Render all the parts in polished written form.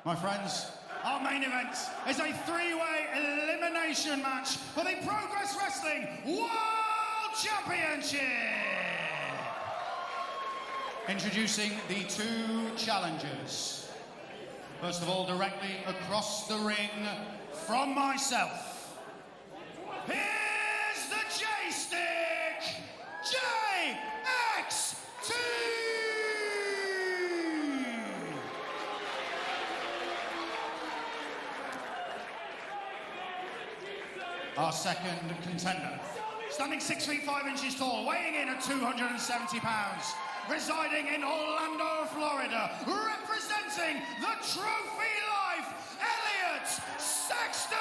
My friends, our main event is a three-way elimination match for the Progress Wrestling World Championship. Introducing the two challengers. First of all, directly across the ring from myself, here's the J-Stick, JXT! Our second contender, standing 6 feet 5 inches tall, weighing in at 270 pounds, residing in Orlando, Florida, representing the Trophy Life, Elliot Sexton!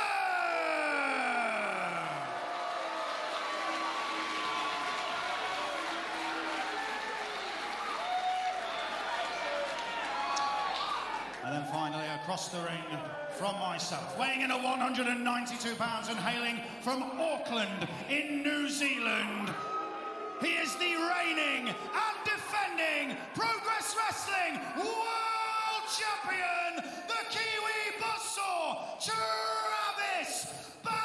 And then finally, across the ring from myself, weighing in at 192 pounds and hailing from Auckland in New Zealand, he is the reigning and defending Progress Wrestling World Champion, the Kiwi Buzzsaw, Travis Banks!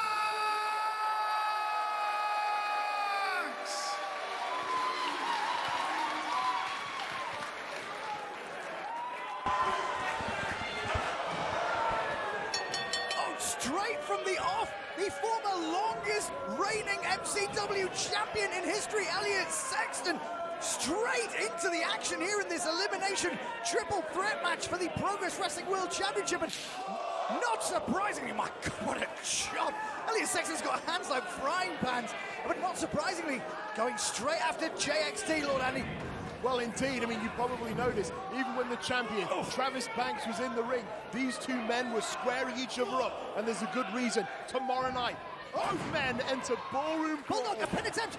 from the off, the former longest reigning MCW champion in history, Elliot Sexton, straight into the action here in this elimination triple threat match for the Progress Wrestling World Championship. And not surprisingly, my God, what a job. Elliot Sexton's got hands like frying pans, but not surprisingly, going straight after JXT, Lord Andy. Well, indeed. I mean, you probably noticed, even when the champion, Travis Banks, was in the ring, these two men were squaring each other up, and there's a good reason. Tomorrow night, both men enter Ballroom Brawl. Bulldog, a pin attempt.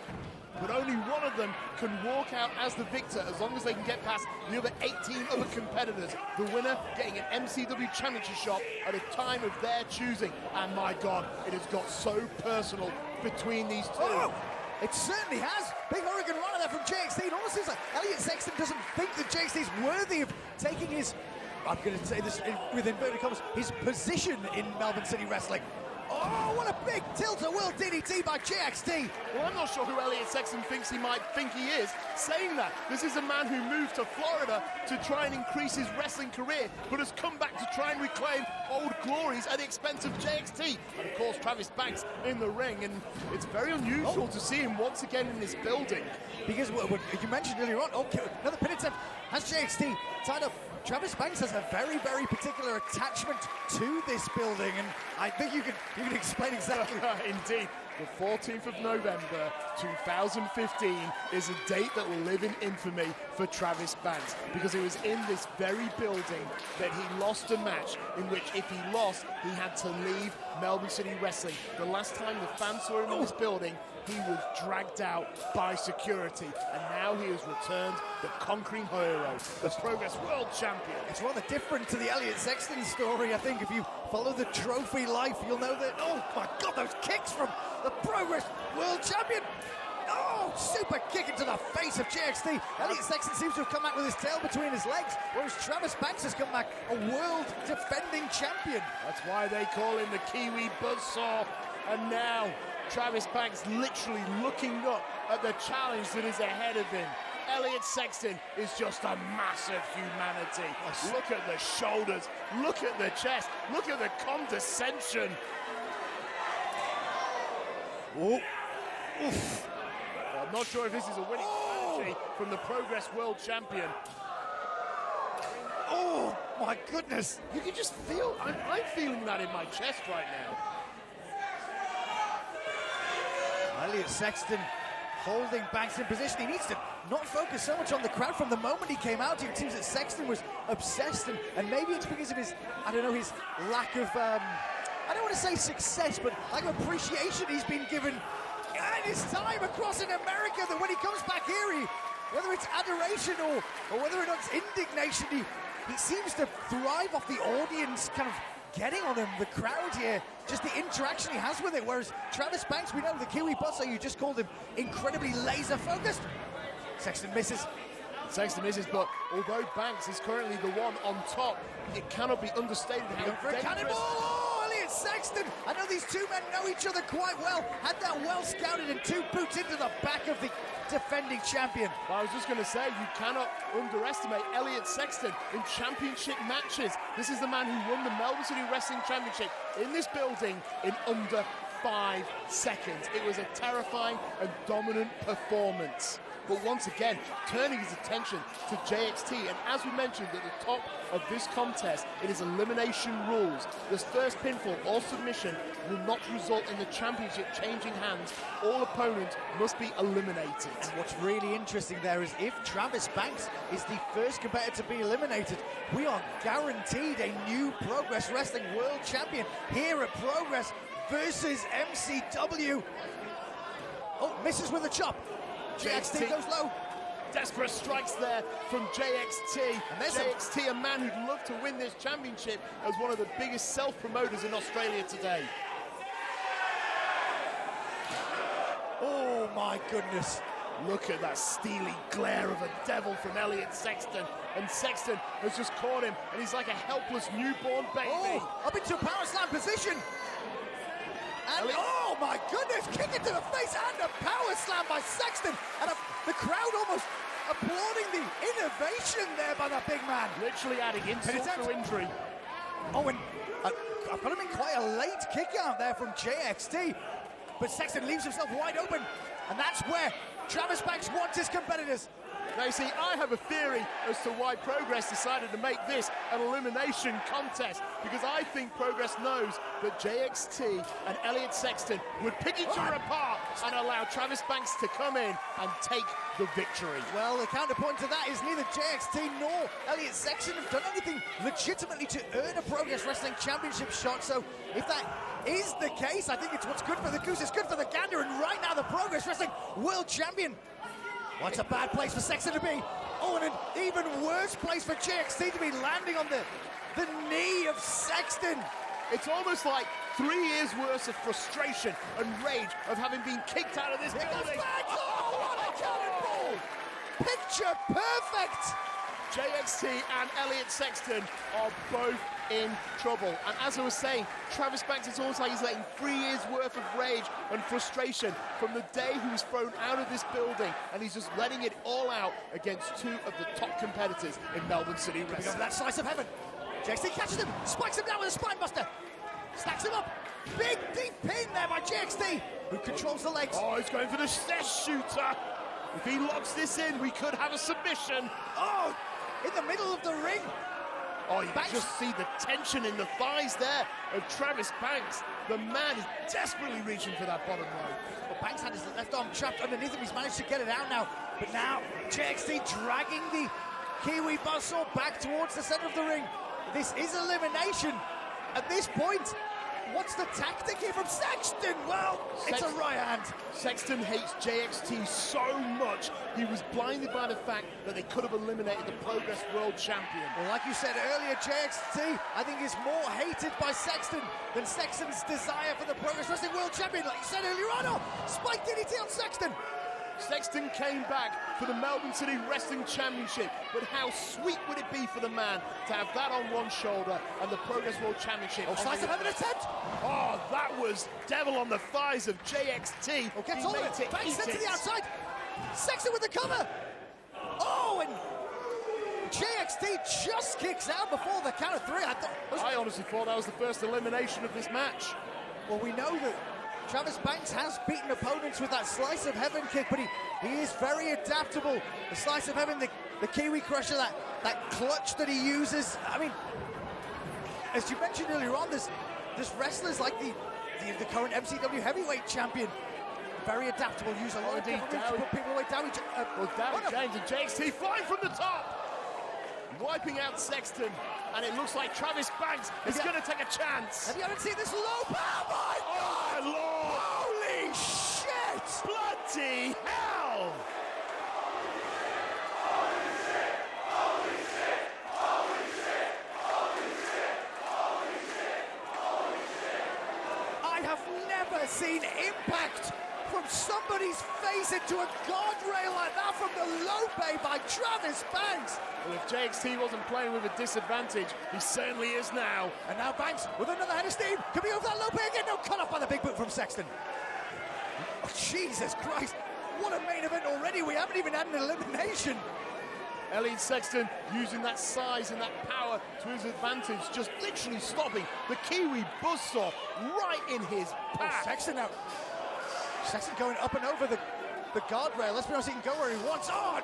But only one of them can walk out as the victor as long as they can get past the other 18 other competitors. The winner getting an MCW championship shot at a time of their choosing. And my God, it has got so personal between these two. Oh, it certainly has. Big Hurricane Runner there from JXT. It almost seems like Elliot Sexton doesn't think that JXT is worthy of taking his, I'm going to say this with inverted commas, his position in Melbourne City Wrestling. Oh, what a big tilt-a-whirl DDT by JXT. Well, I'm not sure who Elliot Sexton thinks he might think he is saying that. This is a man who moved to Florida to try and increase his wrestling career, but has come back to try and reclaim old glories at the expense of JXT. And of course, Travis Banks in the ring, and it's very unusual to see him once again in this building. Because what you mentioned earlier on, okay, another pin attempt. Has JXT tied up? Travis Banks has a very, very particular attachment to this building, and I think you can explain exactly. Indeed. The 14th of November 2015 is a date that will live in infamy for Travis Banks, because it was in this very building that he lost a match in which, if he lost, he had to leave Melbourne City Wrestling. The last time the fans saw him in this building, he was dragged out by security, and now he has returned the conquering hero, the Progress World Champion. It's rather different to the Elliot Sexton story. I think if you follow the trophy life, you'll know that, oh my God, those kicks from the Progress World Champion. Oh, super kick into the face of JXT. Elliot Sexton seems to have come back with his tail between his legs, whereas Travis Banks has come back a world defending champion. That's why they call him the Kiwi Buzzsaw. And now, Travis Banks literally looking up at the challenge that is ahead of him. Elliot Sexton is just a massive humanity. Look at the shoulders, look at the chest, look at the condescension. Oh, oof. Well, I'm not sure if this is a winning strategy from the Progress World Champion. Oh, my goodness. You can just feel, I'm feeling that in my chest right now. Elliot Sexton holding Banks in position. He needs to not focus so much on the crowd from the moment he came out here. It seems that Sexton was obsessed, and maybe it's because of his, I don't know, his lack of, I don't want to say success, but lack of appreciation he's been given in his time across in America, that when he comes back here, whether it's adoration or whether or not it's indignation, he seems to thrive off the audience kind of getting on him, the crowd here, just the interaction he has with it, whereas Travis Banks, we know the Kiwi Buzzsaw, you just called him, incredibly laser focused. Sexton misses. Sexton misses, but although Banks is currently the one on top, it cannot be understated how For a cannonball! Oh, Elliot Sexton! I know these two men know each other quite well. Had that well scouted, and two boots into the back of the defending champion. Well, I was just going to say, you cannot underestimate Elliot Sexton in championship matches. This is the man who won the Melbourne City Wrestling Championship in this building in under 5 seconds. It was a terrifying and dominant performance. But once again, turning his attention to JXT, and as we mentioned at the top of this contest, it is elimination rules. This first pinfall or submission will not result in the championship changing hands. All opponents must be eliminated. And what's really interesting there is if Travis Banks is the first competitor to be eliminated, we are guaranteed a new Progress Wrestling World Champion here at Progress versus MCW. Oh, misses with a chop. JXT goes low. Desperate strikes there from JXT. And JXT, a man who'd love to win this championship as one of the biggest self-promoters in Australia today. Oh my goodness. Look at that steely glare of a devil from Elliot Sexton. And Sexton has just caught him, and he's like a helpless newborn baby. Oh, up into a power slam position. And oh my goodness, kick it to the face and a power slam by Sexton. And the crowd almost applauding the innovation there by that big man. Literally adding insult to injury. Oh, and I've got to make quite a late kick out there from JXT, but Sexton leaves himself wide open, and that's where Travis Banks wants his competitors. Now, you see, I have a theory as to why Progress decided to make this an elimination contest, because I think Progress knows that JXT and Elliot Sexton would pick each other apart and allow Travis Banks to come in and take the victory. Well, the counterpoint to that is neither JXT nor Elliot Sexton have done anything legitimately to earn a Progress Wrestling Championship shot, so if that is the case, I think it's what's good for the goose, it's good for the gander, and right now the Progress Wrestling World Champion. What's a bad place for Sexton to be? Oh, and an even worse place for JXT to be landing on the knee of Sexton. It's almost like 3 years worth of frustration and rage of having been kicked out of this building. Oh, what a cannonball! Picture perfect! JXT and Elliot Sexton are both in trouble. And as I was saying, Travis Banks, it's almost like he's letting 3 years worth of rage and frustration from the day he was thrown out of this building, and he's just letting it all out against two of the top competitors in Melbourne City Wrestling. Because of that slice of heaven. JXT catches him, spikes him down with a spine buster, stacks him up. Big deep pin there by JXT, who controls the legs. Oh, he's going for the stairs shooter. If he locks this in, we could have a submission. Oh, in the middle of the ring. Oh, you just see the tension in the thighs there of Travis Banks. The man is desperately reaching for that bottom rope. Well, Banks had his left arm trapped underneath him. He's managed to get it out now. But now, JXT dragging the Kiwi Buzzsaw back towards the center of the ring. This is elimination. At this point, what's the tactic here from Sexton? Well, it's a right hand. Sexton hates JXT so much, he was blinded by the fact that they could have eliminated the Progress World Champion. Well, like you said earlier, JXT, I think, is more hated by Sexton than Sexton's desire for the Progress Wrestling World Champion. Like you said earlier on, spike DDT on Sexton. Sexton came back for the Melbourne City Wrestling Championship, but how sweet would it be for the man to have that on one shoulder and the Progress World Championship? Oh, slice of heaven attempt! Oh, that was devil on the thighs of JXT. Oh, gets all of it. Banks sent to the outside. Sexton with the cover. Oh, and JXT just kicks out before the count of three. I honestly thought that was the first elimination of this match. Well, we know that Travis Banks has beaten opponents with that slice of heaven kick, but he is very adaptable. The slice of heaven, the Kiwi Crusher, that clutch that he uses. I mean, as you mentioned earlier on, there's wrestlers like the current MCW heavyweight champion. Very adaptable, use a lot of different moves to put people away. Dowie James and JXT flying from the top. Wiping out Sexton, and it looks like Travis Banks is going to take a chance. Have you ever seen this low power? Oh my God! Lord! Holy shit! Bloody hell! Holy shit! Holy shit! Holy shit! Holy shit! Holy shit! Holy shit! I have never seen impact from somebody's face into a guardrail like that from the lope by Travis Banks. Well, if JXT wasn't playing with a disadvantage, he certainly is now. And now Banks with another head of steam. Could be over that lope again. No, cut off by the big boot from Sexton. Oh, Jesus Christ. What a main event already. We haven't even had an elimination. Elliot Sexton using that size and that power to his advantage, just literally stopping the Kiwi Buzzsaw right in his path. Oh, Sexton now. Sexton going up and over the guardrail. Let's be honest, he can go where he wants. Oh,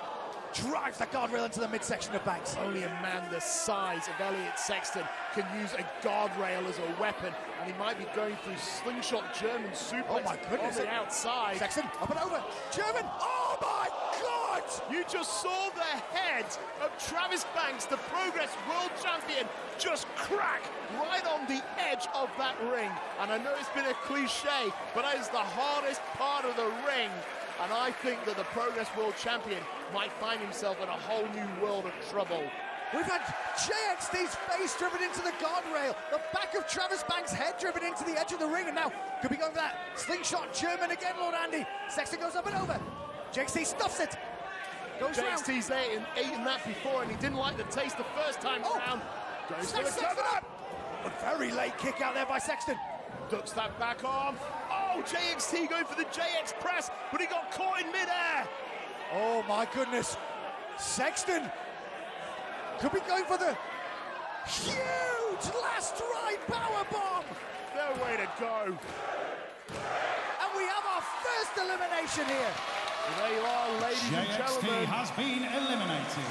drives the guardrail into the midsection of Banks. Only a man the size of Elliot Sexton can use a guardrail as a weapon, and he might be going through slingshot German suplex. Oh my goodness. On the outside. Sexton up and over. German. Oh my God! You just saw the head of Travis Banks, the Progress World Champion, just crack right on the edge of that ring. And I know it's been a cliche, but that is the hardest part of the ring. And I think that the Progress World Champion might find himself in a whole new world of trouble. We've had JXT's face driven into the guardrail, the back of Travis Banks' head driven into the edge of the ring, and now could be going for that slingshot German again, Lord Andy. Sexton goes up and over. JXT stuffs it. Goes JXT's eaten that before, and he didn't like the taste the first time around. Goes for the cover. A very late kick out there by Sexton. Ducks that back arm. Oh, JXT going for the JX press, but he got caught in midair. Oh my goodness. Sexton could be going for the huge huge last ride powerbomb. No way to go. And we have our first elimination here. Well, there you are, ladies and JXT gentlemen. has been eliminated.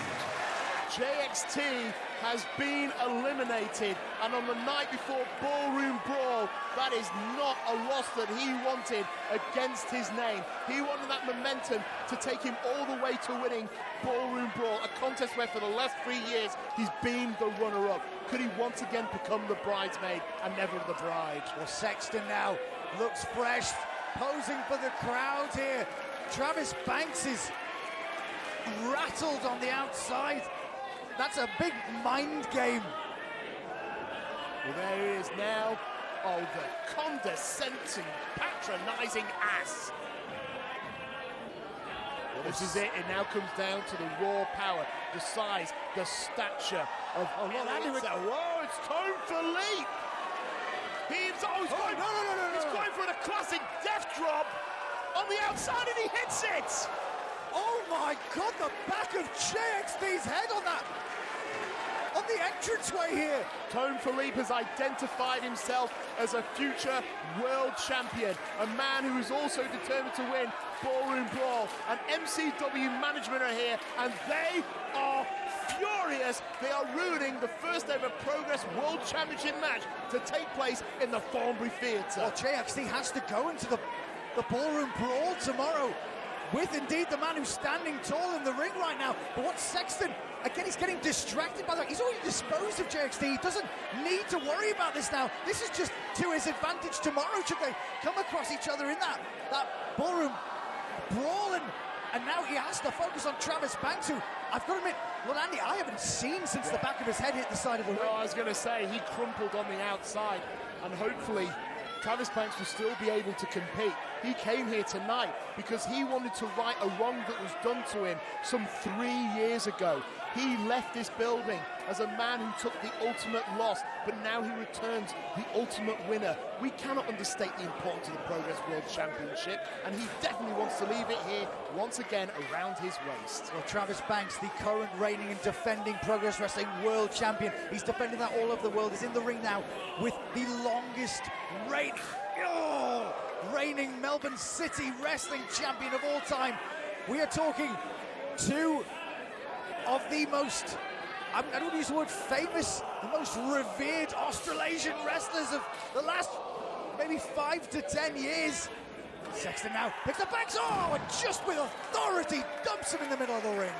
JXT has been eliminated, and on the night before Ballroom Brawl, that is not a loss that he wanted against his name. He wanted that momentum to take him all the way to winning Ballroom Brawl, a contest where for the last 3 years he's been the runner-up. Could he once again become the bridesmaid and never the bride? Well, Sexton now looks fresh, posing for the crowd here. Travis Banks is rattled on the outside. That's a big mind game. Well, there he is now. Oh, the condescending, patronising ass. Well, this is it. It now comes down to the raw power, the size, the stature of... Oh, well, Andy, whoa, it's time for leap. He's going for the classic death drop on the outside, and he hits it. Oh my God, the back of JXT's head on the entranceway here. Tone Philippe has identified himself as a future world champion, a man who is also determined to win Ballroom Brawl. And MCW management are here, and they are furious. They are ruining the first ever Progress World Championship match to take place in the Thornbury Theatre. Well, JXT has to go into the Ballroom Brawl tomorrow with indeed the man who's standing tall in the ring right now. But what's Sexton? Again, he's getting distracted by that. He's already disposed of JXT. He doesn't need to worry about this now. This is just to his advantage tomorrow should they come across each other in that Ballroom Brawl. And now he has to focus on Travis Banks, who, I've got to admit, well, Andy, I haven't seen since the back of his head hit the side of the ring. No, I was going to say, he crumpled on the outside, and hopefully Travis Banks will still be able to compete. He came here tonight because he wanted to right a wrong that was done to him some 3 years ago. He left this building as a man who took the ultimate loss, but now he returns the ultimate winner. We cannot understate the importance of the Progress World Championship, and he definitely wants to leave it here once again around his waist. Well, Travis Banks, the current reigning and defending Progress Wrestling World Champion. He's defending that all over the world. He's in the ring now with the longest reigning Melbourne City Wrestling Champion of all time. We are talking two of the most, I don't want to use the word famous, the most revered Australasian wrestlers of the last maybe 5 to 10 years. Sexton now picks the Banks, and just with authority dumps him in the middle of the ring.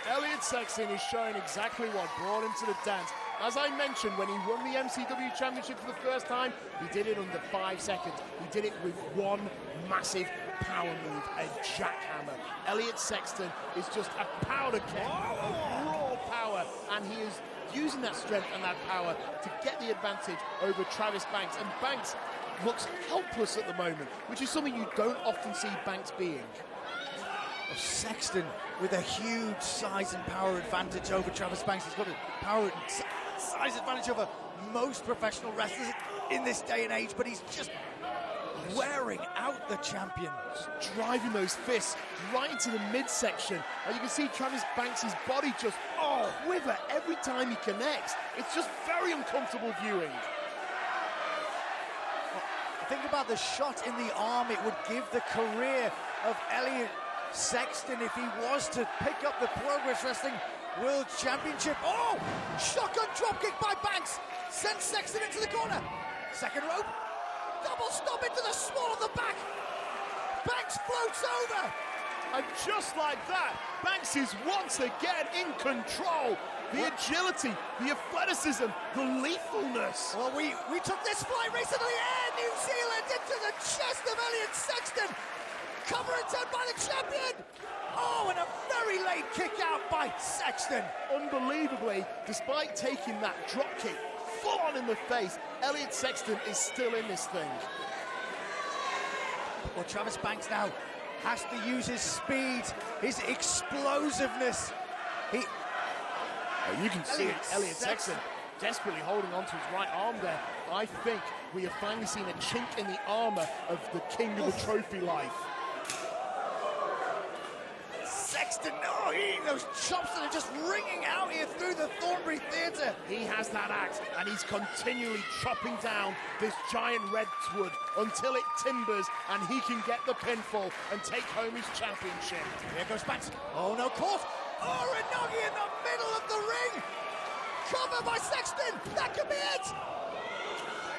Elliot Sexton is showing exactly what brought him to the dance. As I mentioned, when he won the MCW Championship for the first time, he did it under 5 seconds. He did it with one massive power move, a jackhammer. Elliot Sexton is just a powder keg of raw power, and he is using that strength and that power to get the advantage over Travis Banks. And Banks looks helpless at the moment, which is something you don't often see Banks being. Sexton with a huge size and power advantage over Travis Banks. He's got a power and size advantage over most professional wrestlers in this day and age, but he's just wearing out the champion. Just driving those fists right into the midsection. And you can see Travis Banks' body just quiver every time he connects. It's just very uncomfortable viewing. Think about the shot in the arm it would give the career of Elliot Sexton if he was to pick up the Progress Wrestling World Championship. Shotgun dropkick by Banks sends Sexton into the corner. Second rope, double stomp into the small of the back. Banks floats over. And just like that, Banks is once again in control. The agility, the athleticism, the lethalness. Well, we took this flight recently, Air New Zealand, into the chest of Elliot Sexton. Cover and 10 by the champion. And a very late kick out by Sexton. Unbelievably, despite taking that drop kick full on in the face, Elliot Sexton is still in this thing. Well, Travis Banks now has to use his speed, his explosiveness. You can see Elliot Sexton desperately holding on to his right arm there. I think we have finally seen a chink in the armor of the king of the trophy life. Sexton, oh, eating those chops that are just ringing out here through the Thornbury Theatre. He has that axe, and he's continually chopping down this giant redwood until it timbers and he can get the pinfall and take home his championship. Here goes Banks. Oh, no, caught. Oh, Inogi in the middle of the ring. Cover by Sexton. That could be it.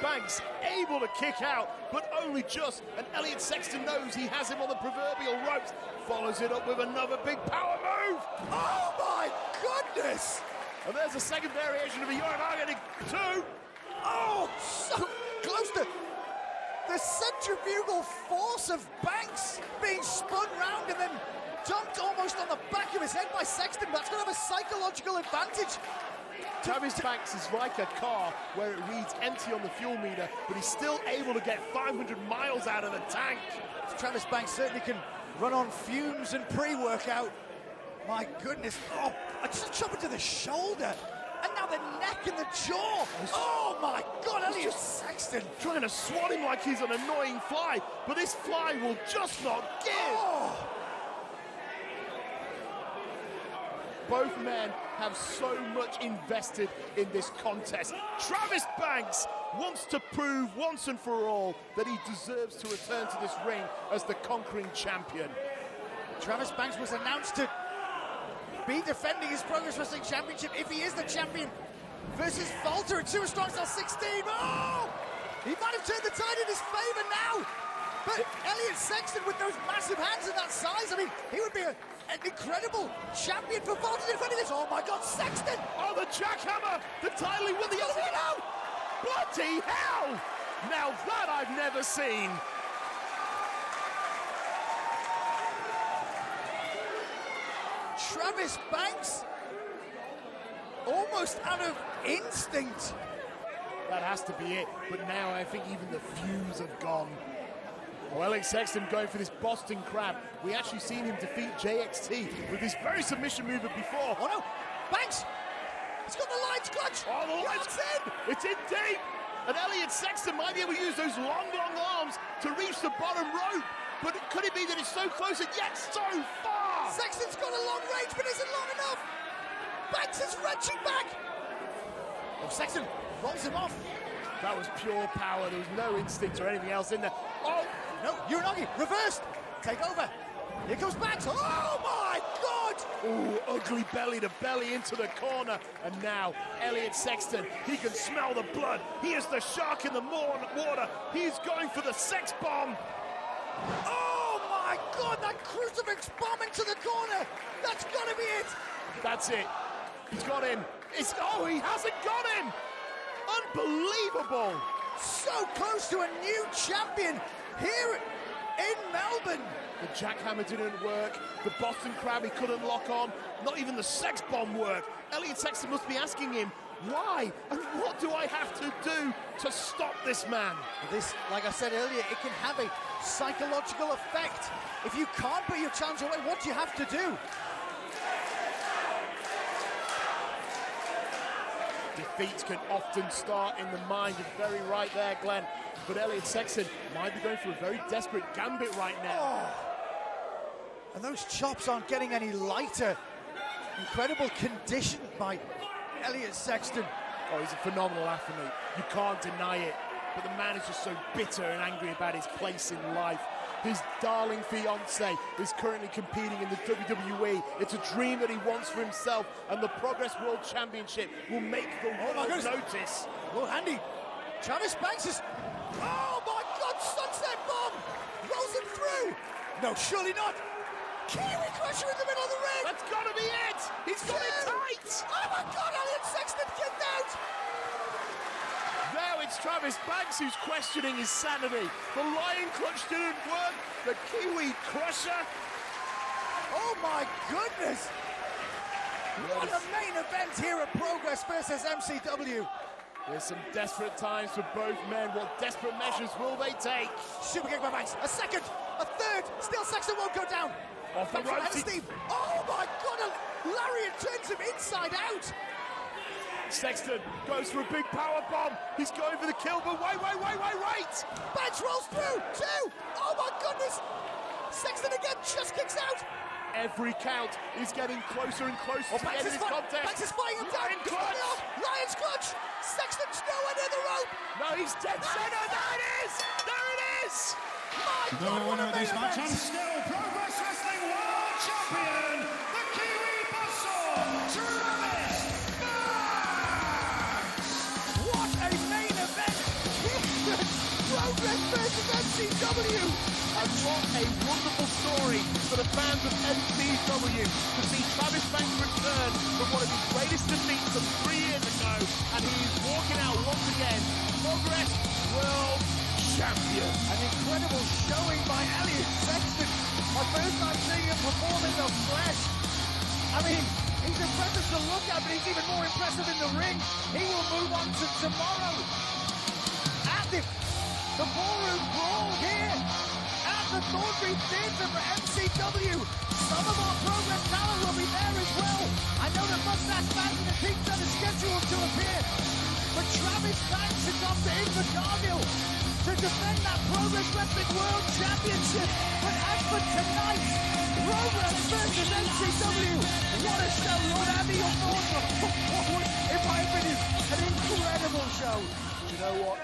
Banks able to kick out, but only just, and Elliot Sexton knows he has him on the proverbial ropes. Follows it up with another big power move. Oh, my goodness. And there's a second variation of a Uranage 2. Oh, so close to the centrifugal force of Banks being spun round and then dumped almost on the back of his head by Sexton. That's going to have a psychological advantage. Travis Banks is like a car where it reads empty on the fuel meter, but he's still able to get 500 miles out of the tank. Travis Banks certainly can run on fumes and pre-workout. My goodness. Oh, just chop it to the shoulder. And now the neck and the jaw. Oh, my God, Elliot Sexton. Trying to swat him like he's an annoying fly, but this fly will just not give. Oh. Both men have so much invested in this contest. Travis Banks wants to prove once and for all that he deserves to return to this ring as the conquering champion. Travis Banks was announced to be defending his Progress Wrestling Championship if he is the champion versus Falter at Super Strong Style 16. Oh! He might have turned the tide in his favor now. But Elliot Sexton with those massive hands and that size, I mean, he would be an incredible champion for Falter defending this. Oh my God, Sexton! Oh, the jackhammer! The title with the other one out! Bloody hell! Now that I've never seen. Travis Banks, almost out of instinct. That has to be it, but now I think even the fumes have gone. Well, Elliot Sexton going for this Boston Crab. We actually seen him defeat JXT with this very submission move before. Oh no, Banks! He's got the lines clutch! Oh, the lines in! It's in deep! And Elliot Sexton might be able to use those long arms to reach the bottom rope. But could it be that it's so close and yet so far? Sexton's got a long range, but isn't long enough! Banks is wrenching back! Oh, Sexton rolls him off. That was pure power. There was no instinct or anything else in there. Oh! No, Uranage, reversed. Take over. Here comes Banks. Oh my God! Ooh, ugly belly to belly into the corner. And now, Elliot Sexton, he can smell the blood. He is the shark in the water. He's going for the sex bomb. Oh my God, that crucifix bomb into the corner. That's gotta be it. That's it. He's got him. Oh, he hasn't got him. Unbelievable. So close to a new champion here in Melbourne. The jackhammer didn't work. The Boston Crab he couldn't lock on. Not even the sex bomb worked. Elliot Sexton must be asking him, why? And what do I have to do to stop this man? This, like I said earlier, it can have a psychological effect. If you can't put your challenge away, what do you have to do? Defeats can often start in the mind. You're very right there, Glenn. But Elliot Sexton might be going for a very desperate gambit right now. Oh. And those chops aren't getting any lighter. Incredible condition by Elliot Sexton. Oh, he's a phenomenal athlete. You can't deny it. But the man is just so bitter and angry about his place in life. His darling fiancée is currently competing in the WWE. It's a dream that he wants for himself, and the Progress World Championship will make the world notice. Oh, Andy, Travis Banks is... Oh, my God, sunset bomb! Rolls him through! No, surely not. Kiwi crusher in the middle of the ring! That's got to be it! He's got it tight! Oh, my God, Elliot Sexton kicked out! Now it's Travis Banks who's questioning his sanity. The lion clutch didn't work. The Kiwi crusher. Oh my goodness! What a main event here at Progress versus MCW. There's some desperate times for both men. What desperate measures will they take? Super kick by Banks. A second, a third. Still Sexton won't go down. Off the ropes. Steve. Oh my God! Lariat turns him inside out. Sexton goes for a big power bomb. He's going for the kill, but wait. Banks rolls through. Two. Oh my goodness. Sexton again just kicks out. Every count is getting closer and closer to the end of this contest. Banks is flying him down. Lions clutch. Sexton's nowhere near the rope. No, he's dead center. There it is. There it is. The winner of this match and still Progress Wrestling World Champion, the Kiwi Buzzsaw, Travis Banks! What a main event! Progress versus MCW! And what a wonderful story for the fans of MCW to see Travis Banks return from one of his greatest defeats from 3 years ago, and he is walking out once again, Progress World Champion. An incredible showing by Elliot Sexton. My first time seeing him perform in the flesh. I mean, he's impressive to look at, but he's even more impressive in the ring. He will move on to tomorrow. At the ballroom brawl here at the Thornbury Theatre for MCW. Some of our Progress talent will be there as well. I know that Mustache Mountain and Pete Dunne are scheduled to appear, but Travis Banks and Dr. Ingvar Cargill to defend that Progress Wrestling World Championship. But as for tonight, Progress versus MCW. What a show, Lord Andy, your thoughts? In my opinion, an incredible show. You know what?